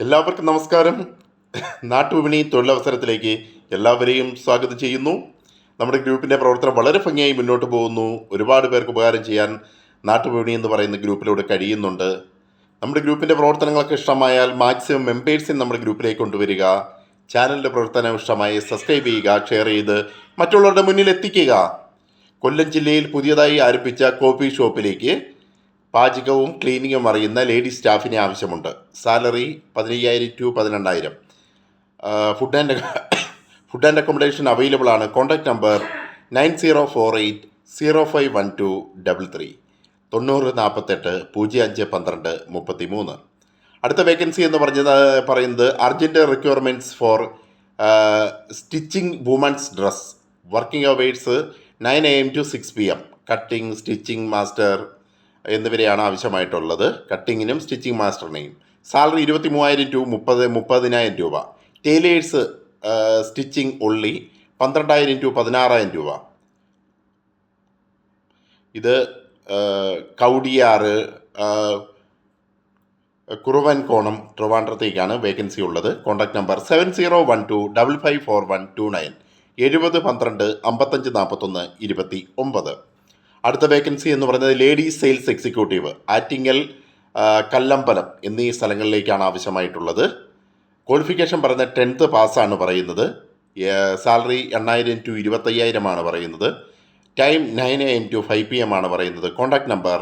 എല്ലാവർക്കും നമസ്കാരം. നാട്ടുവിപണി തൊഴിലവസരത്തിലേക്ക് എല്ലാവരെയും സ്വാഗതം ചെയ്യുന്നു. നമ്മുടെ ഗ്രൂപ്പിൻ്റെ പ്രവർത്തനം വളരെ ഭംഗിയായി മുന്നോട്ട് പോകുന്നു. ഒരുപാട് പേർക്ക് ഉപകാരം ചെയ്യാൻ നാട്ടുവിപണി എന്ന് പറയുന്ന ഗ്രൂപ്പിലൂടെ കഴിയുന്നുണ്ട്. നമ്മുടെ ഗ്രൂപ്പിൻ്റെ പ്രവർത്തനങ്ങളൊക്കെ ഇഷ്ടമായാൽ മാക്സിമം മെമ്പേഴ്സിന് നമ്മുടെ ഗ്രൂപ്പിലേക്ക് കൊണ്ടുവരിക. ചാനലിൻ്റെ പ്രവർത്തനം ഇഷ്ടമായി സബ്സ്ക്രൈബ് ചെയ്യുക, ഷെയർ ചെയ്ത് മറ്റുള്ളവരുടെ മുന്നിൽ എത്തിക്കുക. കൊല്ലം ജില്ലയിൽ പുതിയതായി ആരംഭിച്ച കോഫി ഷോപ്പിലേക്ക് പാചകവും ക്ലീനിങ്ങും അറിയുന്ന ലേഡി സ്റ്റാഫിനെ ആവശ്യമുണ്ട്. Salary 15,000 to 12,000. Food and accommodation available ആണ്. Contact number 9048051233 9048 0512 33. അടുത്ത വേക്കൻസി എന്ന് പറയുന്നത് urgent requirements for stitching women's dress. Working hours 9 AM to 6 PM. Cutting, stitching master എന്നിവരെയാണ് ആവശ്യമായിട്ടുള്ളത്. കട്ടിങ്ങിനും സ്റ്റിച്ചിങ് മാസ്റ്ററിനെയും. സാലറി 23,000 to 30,000 രൂപ. ടെയിലേഴ്സ് സ്റ്റിച്ചിങ് ഉള്ളി 12,000 to 16,000 രൂപ. ഇത് കൗടിയാറ്, കുറുവൻകോണം, ട്രിവാൻഡ്രത്തേക്കാണ് വേക്കൻസി ഉള്ളത്. Contact number 7012554129 7012 5541 29. അടുത്ത വേക്കൻസി എന്ന് പറയുന്നത് ladies sales executive. Attingal, Kallambalam എന്നീ സ്ഥലങ്ങളിലേക്കാണ് ആവശ്യമായിട്ടുള്ളത്. ക്വാളിഫിക്കേഷൻ പറയുന്നത് 10th പാസ്സാണ് പറയുന്നത്. സാലറി 8,000 to 25,000 പറയുന്നത്. ടൈം 9 AM to 5 PM ആണ് പറയുന്നത്. Contact number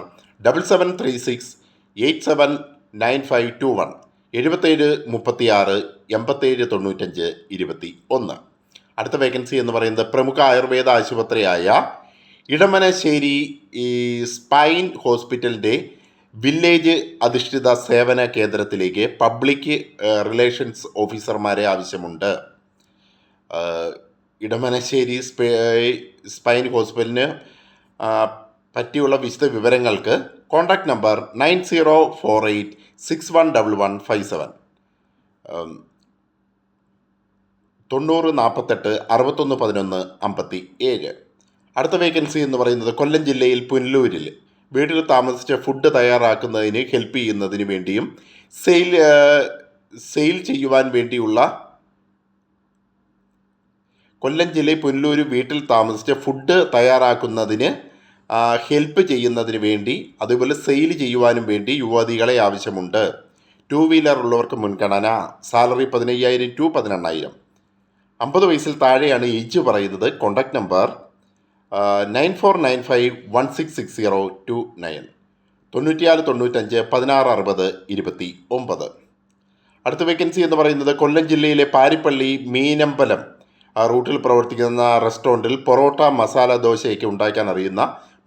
7736879521 7736 8795 21. അടുത്ത വേക്കൻസി എന്ന് പറയുന്നത് പ്രമുഖ ആയുർവേദ ആശുപത്രിയായ ഇടമനശ്ശേരി സ്പൈൻ ഹോസ്പിറ്റലിൻ്റെ വില്ലേജ് അധിഷ്ഠിത സേവന കേന്ദ്രത്തിലേക്ക് പബ്ലിക് റിലേഷൻസ് ഓഫീസർമാരെ ആവശ്യമുണ്ട്. ഇടമനശ്ശേരി സ്പൈൻ ഹോസ്പിറ്റലിന് പറ്റിയുള്ള വിശദ വിവരങ്ങൾക്ക് കോൺടാക്ട് നമ്പർ 9048611157 9048 6111 57. അടുത്ത വേക്കൻസി എന്ന് പറയുന്നത് കൊല്ലം ജില്ലയിൽ പുനലൂരിൽ വീട്ടിൽ താമസിച്ച് ഫുഡ് തയ്യാറാക്കുന്നതിന് ഹെൽപ്പ് ചെയ്യുന്നതിന് വേണ്ടിയും സെയിൽ ചെയ്യുവാൻ വേണ്ടിയുള്ള കൊല്ലം ജില്ലയിൽ പുനലൂർ വീട്ടിൽ താമസിച്ച് ഫുഡ് തയ്യാറാക്കുന്നതിന് ഹെൽപ്പ് ചെയ്യുന്നതിന് വേണ്ടി, അതുപോലെ സെയിൽ ചെയ്യുവാനും വേണ്ടി യുവതികളെ ആവശ്യമുണ്ട്. 2 വീലർ ഉള്ളവർക്ക് മുൻഗണന. Salary 15,000 to 18,000. 50 വയസ്സിൽ താഴെയാണ് ഏജ് പറയുന്നത്. Contact number 9495166029 9495 1660 29. അടുത്ത വേക്കൻസി എന്ന് പറയുന്നത് കൊല്ലം ജില്ലയിലെ പാരിപ്പള്ളി മീനമ്പലം റൂട്ടിൽ പ്രവർത്തിക്കുന്ന റെസ്റ്റോറൻറ്റിൽ പൊറോട്ട, മസാല ദോശയൊക്കെ ഉണ്ടാക്കാൻ അറിയുന്ന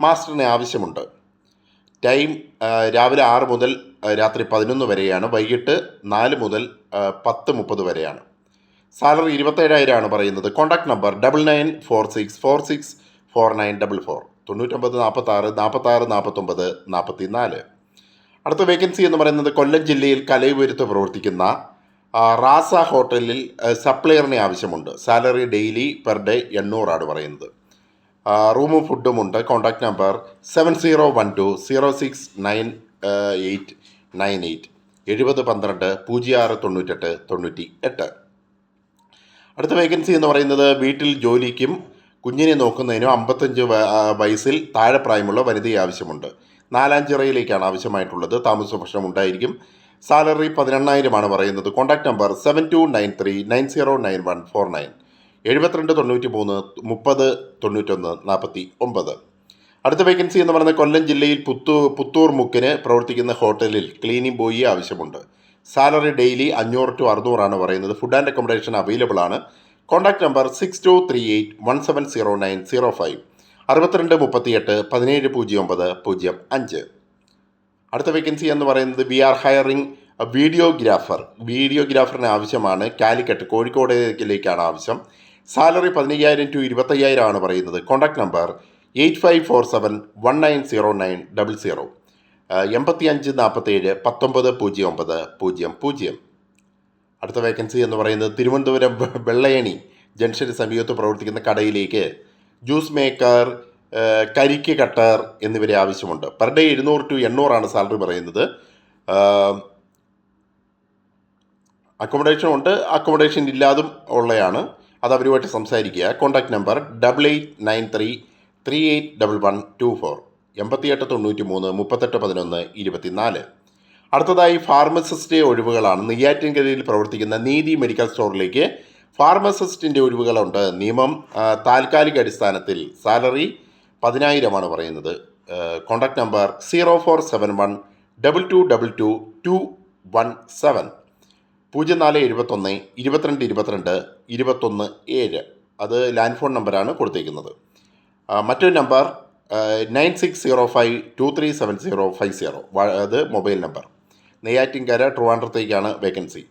മാസ്റ്ററിനെ ആവശ്യമുണ്ട്. ടൈം രാവിലെ 6 മുതൽ രാത്രി 11 വരെയാണ്. വൈകിട്ട് 4 മുതൽ 10:30 വരെയാണ്. സാലറി 27,000 ആണ് പറയുന്നത്. Contact number 9946464944 9946 46 49 44. അടുത്ത വേക്കൻസി എന്ന് പറയുന്നത് കൊല്ലം ജില്ലയിൽ കലൈപുരത്ത് പ്രവർത്തിക്കുന്ന റാസ ഹോട്ടലിൽ സപ്ലയറിനെ ആവശ്യമുണ്ട്. സാലറി ഡെയിലി പെർ ഡേ 800 ആണ് പറയുന്നത്. റൂമും ഫുഡും ഉണ്ട്. Contact number 7012069898 7012 0698 98. അടുത്ത വേക്കൻസി എന്ന് പറയുന്നത് വീട്ടിൽ ജോലിക്കും കുഞ്ഞിനെ നോക്കുന്നതിനും 55 വയസ്സിൽ താഴെ പ്രായമുള്ള വനിതയെ ആവശ്യമുണ്ട്. നാലാഞ്ചിറയിലേക്കാണ് ആവശ്യമായിട്ടുള്ളത്. താമസ ഭക്ഷണം ഉണ്ടായിരിക്കും. സാലറി 18,000 ആണ് പറയുന്നത്. Contact number 7293909149 7293 3091 49. അടുത്ത വേക്കൻസി എന്ന് പറയുന്നത് കൊല്ലം ജില്ലയിൽ പുത്തൂർ മുക്കിന് പ്രവർത്തിക്കുന്ന ഹോട്ടലിൽ ക്ലീനിങ് ബോയി ആവശ്യമുണ്ട്. സാലറി ഡെയിലി 500 to 600 ആണ് പറയുന്നത്. ഫുഡ് ആൻഡ് അക്കോമഡേഷൻ അവൈലബിൾ ആണ്. Contact number 6238170905 6238 170905. അടുത്ത വേക്കൻസി എന്ന് പറയുന്നത് വി ആർ ഹയറിംഗ് വീഡിയോഗ്രാഫറിന് ആവശ്യമാണ്. കാലിക്കറ്റ്, കോഴിക്കോടേക്കാണ് ആവശ്യം. സാലറി 15,000 to 25,000 ആണ് പറയുന്നത്. കോൺടാക്ട് നമ്പർ 8547190900 8547 1909 അടുത്ത വേക്കൻസി എന്ന് പറയുന്നത് തിരുവനന്തപുരം വെള്ളയണി ജംഗ്ഷന് സമീപത്ത് പ്രവർത്തിക്കുന്ന കടയിലേക്ക് ജ്യൂസ് മേക്കർ, കരിക്ക് കട്ടർ എന്നിവരെ ആവശ്യമുണ്ട്. പെർ ഡേ 700 to 800 ആണ് സാലറി പറയുന്നത്. അക്കോമഡേഷൻ ഉണ്ട്, അക്കോമഡേഷൻ ഇല്ലാതും ഉള്ളതാണ്. അത് അവരുമായിട്ട് സംസാരിക്കുക. Contact number 8893381124, 8893381124. അടുത്തതായി ഫാർമസിസ്റ്റ് ഒഴിവുകളാണ്. നെയ്യാറ്റിൻകരയിൽ പ്രവർത്തിക്കുന്ന നീതി മെഡിക്കൽ സ്റ്റോറിലേക്ക് ഫാർമസിസ്റ്റിൻ്റെ ഒഴിവുകളുണ്ട്. നിയമം താൽക്കാലിക അടിസ്ഥാനത്തിൽ. സാലറി 10,000 പറയുന്നത്. കോൺടാക്ട് നമ്പർ 0471222217, 0471 2222 21 അത് ലാൻഡ് ഫോൺ നമ്പറാണ് കൊടുത്തേക്കുന്നത്. മറ്റൊരു നമ്പർ 9605237050, അത് മൊബൈൽ നമ്പർ. നെയ്യാറ്റിൻകര ട്രിവാൻഡ്രത്തേക്കാണ് വേക്കൻസി.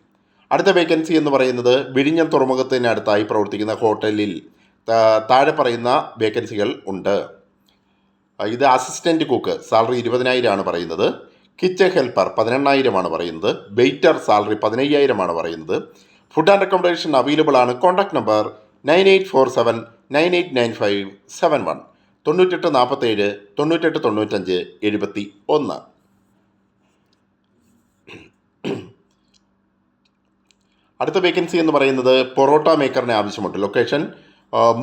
അടുത്ത വേക്കൻസി എന്ന് പറയുന്നത് വിഴിഞ്ഞം തുറമുഖത്തിനടുത്തായി പ്രവർത്തിക്കുന്ന ഹോട്ടലിൽ താഴെ പറയുന്ന വേക്കൻസികൾ ഉണ്ട്. ഇത് അസിസ്റ്റൻറ്റ് കുക്ക്, സാലറി 20,000 പറയുന്നത്. കിച്ചൺ ഹെൽപ്പർ 18,000 പറയുന്നത്. വെയ്റ്റർ സാലറി 15,000 പറയുന്നത്. ഫുഡ് ആൻഡ് അക്കോമഡേഷൻ അവൈലബിൾ ആണ്. Contact number 9847989571, 9847 9895 71. അടുത്ത വേക്കൻസി എന്ന് പറയുന്നത് പൊറോട്ട മേക്കറിന് ആവശ്യമുണ്ട്. Location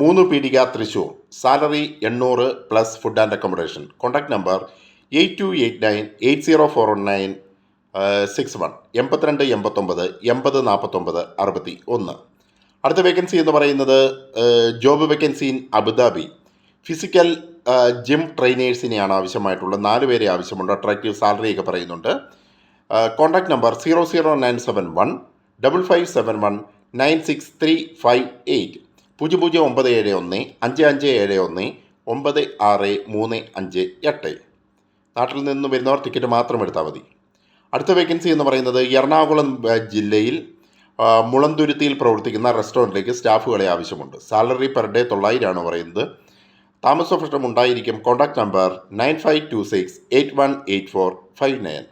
3 Peedika Thrissur. Salary 800 plus food and accommodation. Contact number 8289804961, 8289 8049 61. അടുത്ത വേക്കൻസി എന്ന് പറയുന്നത് job vacancy in Abu Dhabi. Physical gym ട്രെയിനേഴ്സിനെയാണ് ആവശ്യമായിട്ടുള്ളത്. 4 പേരെ ആവശ്യമുണ്ട്. അട്രാക്റ്റീവ് സാലറിയൊക്കെ പറയുന്നുണ്ട്. Contact number 00971 5571 96358, 00971 5571 9635. നാട്ടിൽ നിന്ന് വരുന്നവർ ടിക്കറ്റ് മാത്രം എടുത്താൽ മതി. അടുത്ത വേക്കൻസി എന്ന് പറയുന്നത് എറണാകുളം ജില്ലയിൽ മുളന്തുരുത്തിയിൽ പ്രവർത്തിക്കുന്ന റെസ്റ്റോറൻറ്റിലേക്ക് സ്റ്റാഫുകളെ ആവശ്യമുണ്ട്. സാലറി പെർ ഡേ 900 പറയുന്നത്. താമസ പ്രശ്നം ഉണ്ടായിരിക്കും. Contact number 9526818459, 95 26 81 84 59.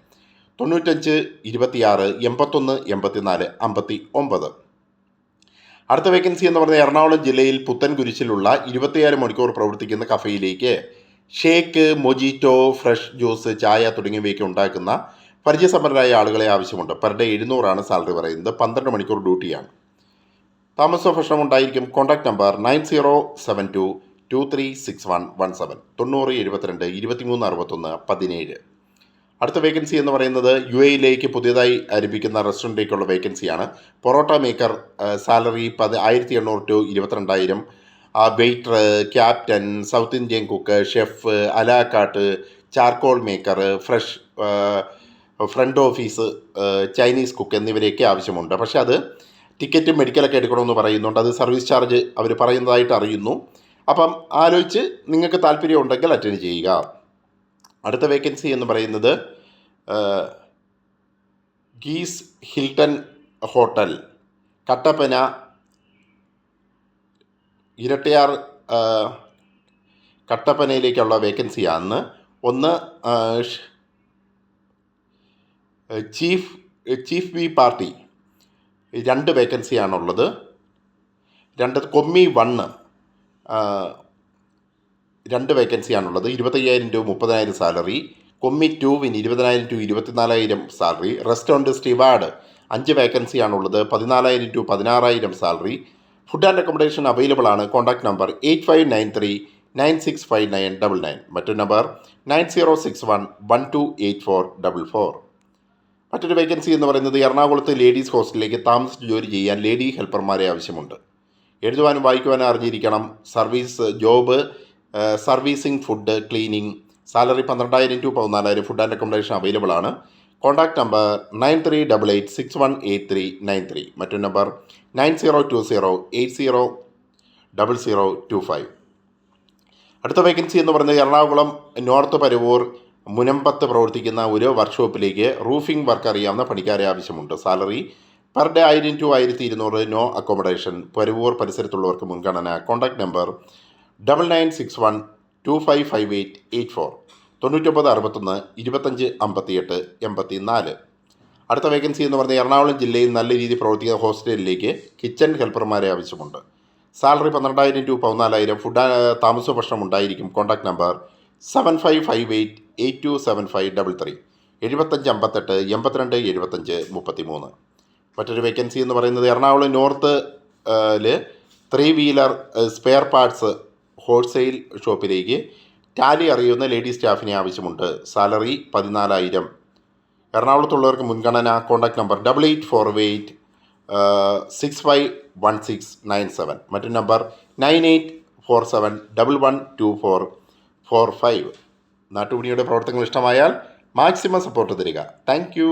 അടുത്ത വേക്കൻസി എന്ന് പറയുന്നത് എറണാകുളം ജില്ലയിൽ പുത്തൻകുരിശിലുള്ള 24 മണിക്കൂർ പ്രവർത്തിക്കുന്ന കഫയിലേക്ക് ഷേക്ക്, മൊജിറ്റോ, ഫ്രഷ് ജ്യൂസ്, ചായ തുടങ്ങിയവയൊക്കെ ഉണ്ടാക്കുന്ന പരിചയസമ്പന്നരായ ആളുകളെ ആവശ്യമുണ്ട്. പെർ ഡേ 700 സാലറി പറയുന്നത്. 12 മണിക്കൂർ ഡ്യൂട്ടിയാണ്. താമസ പ്രശ്നം ഉണ്ടായിരിക്കും. Contact number 9072236117, 9072 2361 17. അടുത്ത വേക്കൻസി എന്ന് പറയുന്നത് UAE പുതിയതായി ആരംഭിക്കുന്ന റെസ്റ്റോറൻറ്റിലേക്കുള്ള വേക്കൻസിയാണ്. Parotta maker, salary 1800 to 22,000. Waiter, captain, South Indian cook, chef, a la carte, charcoal maker, front office, Chinese cook എന്നിവരെയൊക്കെ ആവശ്യമുണ്ട്. പക്ഷേ അത് ടിക്കറ്റും മെഡിക്കലൊക്കെ എടുക്കണമെന്ന് പറയുന്നുണ്ട്. അത് സർവീസ് ചാർജ് അവർ പറയുന്നതായിട്ട് അറിയുന്നു. അപ്പം ആലോചിച്ച് നിങ്ങൾക്ക് താല്പര്യമുണ്ടെങ്കിൽ അറ്റൻഡ് ചെയ്യുക. അടുത്ത വേക്കൻസി എന്ന് പറയുന്നത് ഗീസ് ഹിൽട്ടൺ ഹോട്ടൽ, കട്ടപ്പന, ഇരട്ടയാർ, കട്ടപ്പനയിലേക്കുള്ള വേക്കൻസിയാണ്. ഒന്ന് ചീഫ് ബി പാർട്ടി, 2 വേക്കൻസിയാണുള്ളത്. 2 കൊമ്മി 1, 2 വേക്കൻസിയാണുള്ളത്. 25,000 to 30,000 salary. Commis 2 20,000 to 24,000 salary. Restaurant steward 5 വേക്കൻസിയാണുള്ളത്. 14,000 to 16,000 salary. Food and accommodation available ആണ്. കോൺടാക്ട് നമ്പർ 8593965999, മറ്റൊരു നമ്പർ 9061128444. മറ്റൊരു വേക്കൻസി എന്ന് പറയുന്നത് എറണാകുളത്ത് ലേഡീസ് ഹോസ്റ്റലിലേക്ക് താമസിച്ച് ജോലി ചെയ്യാൻ ലേഡി ഹെൽപ്പർമാരെ ആവശ്യമുണ്ട്. എഴുതുവാനും വായിക്കുവാനും അറിഞ്ഞിരിക്കണം. Job servicing, food, cleaning. Salary 12,000 to 14,000. Food and accommodation available ആണ്. കോൺടാക്ട് നമ്പർ 9388618393, മറ്റൊരു നമ്പർ 9020800025. അടുത്ത വേക്കൻസി എന്ന് പറയുന്നത് എറണാകുളം നോർത്ത് പരവൂർ മുനമ്പത്ത് പ്രവർത്തിക്കുന്ന ഒരു വർക്ക്ഷോപ്പിലേക്ക് റൂഫിംഗ് വർക്ക് അറിയാവുന്ന പണിക്കാരെ ആവശ്യമുണ്ട്. Salary per day 1000 to 1200. No accommodation. Paravur പരിസരത്തുള്ളവർക്ക് മുൻഗണന. Contact number 9961255884, 9961 2558 84. അടുത്ത വേക്കൻസി എന്ന് പറഞ്ഞാൽ എറണാകുളം ജില്ലയിൽ നല്ല രീതിയിൽ പ്രവർത്തിക്കുന്ന ഹോസ്റ്റലിലേക്ക് കിച്ചൺ ഹെൽപ്പർമാരെ ആവശ്യമുണ്ട്. Salary 12,000 to 14,000. ഫുഡ് താമസ ഭക്ഷണം ഉണ്ടായിരിക്കും. Contact number 7558827533, 7558 82 75 33. മറ്റൊരു വേക്കൻസി എന്ന് പറയുന്നത് എറണാകുളം നോർത്ത് ല് 3 വീലർ സ്പെയർ പാർട്സ് ഹോൾസെയിൽ ഷോപ്പിലേക്ക് ടാലി അറിയുന്ന ലേഡി സ്റ്റാഫിനെ ആവശ്യമുണ്ട്. സാലറി 14,000. എറണാകുളത്തുള്ളവർക്ക് മുൻഗണന. Contact number 8848651697. മറ്റൊരു നമ്പർ 9847112445. നാട്ടുവിനിയുടെ പ്രവർത്തനങ്ങൾ ഇഷ്ടമായാൽ മാക്സിമം സപ്പോർട്ട് തരിക. Thank you.